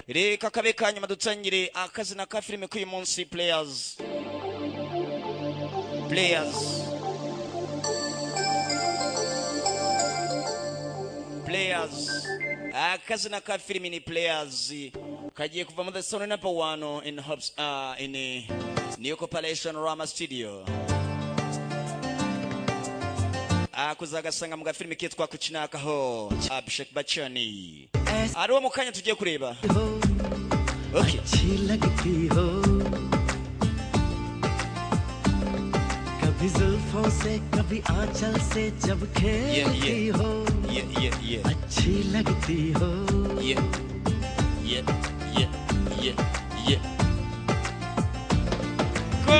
reka kabe kanyuma dutangire akazina ka filime k'uyu munsi. Players akazina ka filime ni Players, kagiye kuva mu the Sony number 1 in hubs in New Corporation Rama Studio. Akuzagasanga mu gafilime kitwa Kuchinakaho Abhishek Bachchan ariwo mu kanya tugiye kureba. Okay. अच्छी लगती हो कभी जुल्फों से कभी आंचल से जब खेलती हो अच्छी लगती हो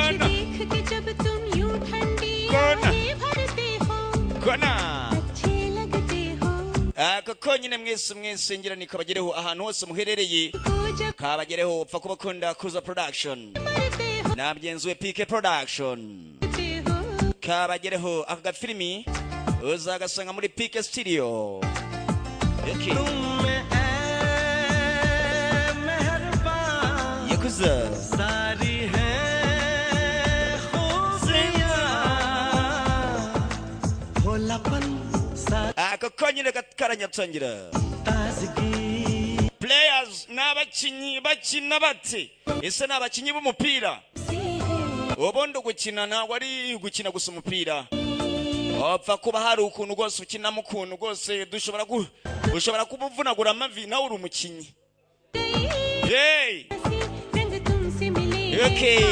देख के जब तुम यूं ठंडी आंखें भरते हो अच्छे लगते हो. Koko nyine mwese ngira nikabagereho ahantu hose muherereye, kabagereho pfa kubakunda Kuza Production nabyenzuwe PK Production, kabagereho aka gafilimi uzagasanga muri PK Studio. Okay. Yakuza सारी है खुशियाँ भोलापन Koko nyine karanyatangira. ताजगी Players n'abakinyi bakina bate? Ese n'abakinyi b'umupira ubundi gukina nawe ari gukina gusa umupira, opfa kuba hari ukuntu rwose ukina mu kuntu rwose ushobora kubuvunagura amavi nawe uri umukinyi. Hey, okay.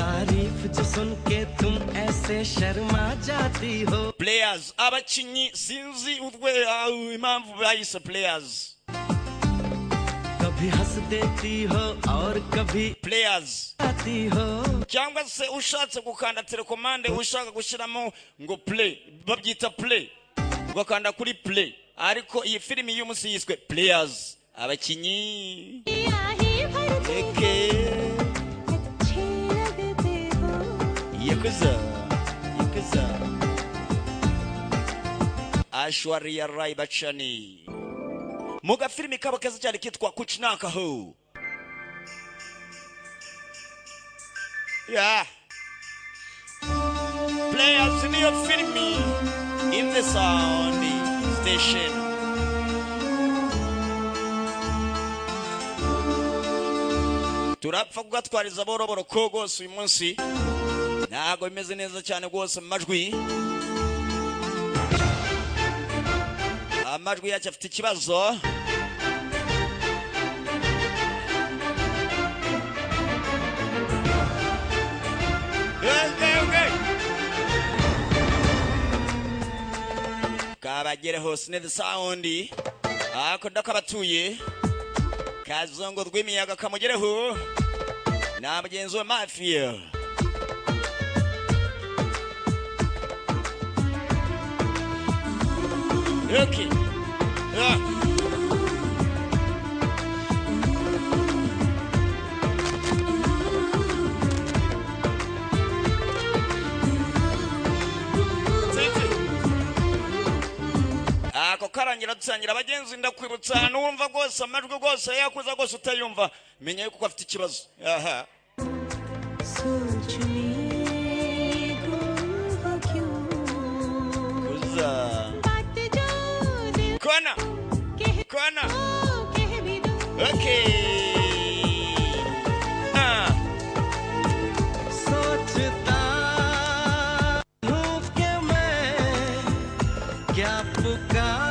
तारीफ जो सुन के तुम ऐसे शर्मा जाती हो Players abakinyi sinzi impamvu bayise Players. कभी हंस देती हो और कभी Players आती हो cyangwa se ushatse gukanda telekomande ushaka gushiramo ngo play babyita play ugakanda kuri play, ariko iyi filimi y'umunsi yiswe Players abakinyi. Okay. Yakuza Aishwarya Rai Bachchan mu gafilimi kabo keza cyane kitwa Kuchinakaho. Yeah. Players niyo filimi in the sound station. Turapfa kugatwariza boroboro ko gose uyu munsi ntago bimeze neza cyane gose mu majwi. Amajwi yacu afite ikibazo. Okay. Kabagereho Sine the Sound ako ndakabatuye kazongo rw'imiyaga kamugereho na mugenzi wa Mafia. Okay. Ako karangira dusangira abagenzi, ndakwibutsa numva gose amajwi gose yakuza gose utayumva menya yuko afite ikibazo. Aha. Kona. Okay. सोचता हूँ कि मैं क्या पुकारूं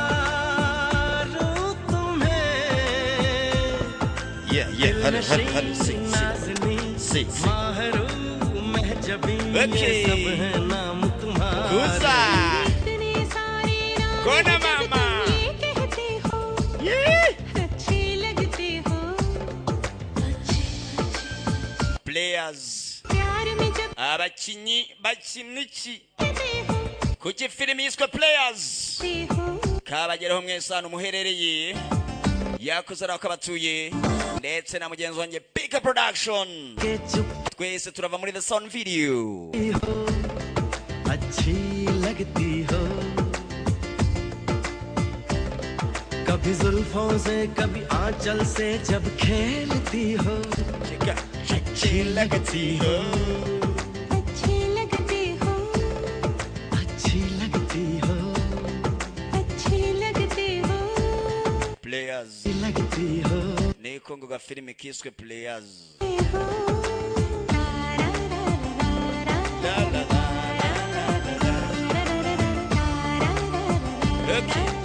तुम्हें Hurry. नाज़नी माहरू महजबी Okay. ये सब है नाम तुम्हारा Kuza. Kona mama. Players abakinyi bakiniki kuki filimi yiswe Players kabagereho mwese hano muherereye. Yakuze akabatuye ndetse na mugenzi wanjye PK Production, twese turava muri the Sound Video. अच्छी लगती हो कभी जुल्फों से कभी आंचल से जब खेलती हो अच्छी लगती हो अच्छी लगती हो अच्छी लगती हो अच्छी लगती हो Players लगती हो Nikongo ga filimi kiswe Players la la la la la la la. Okay.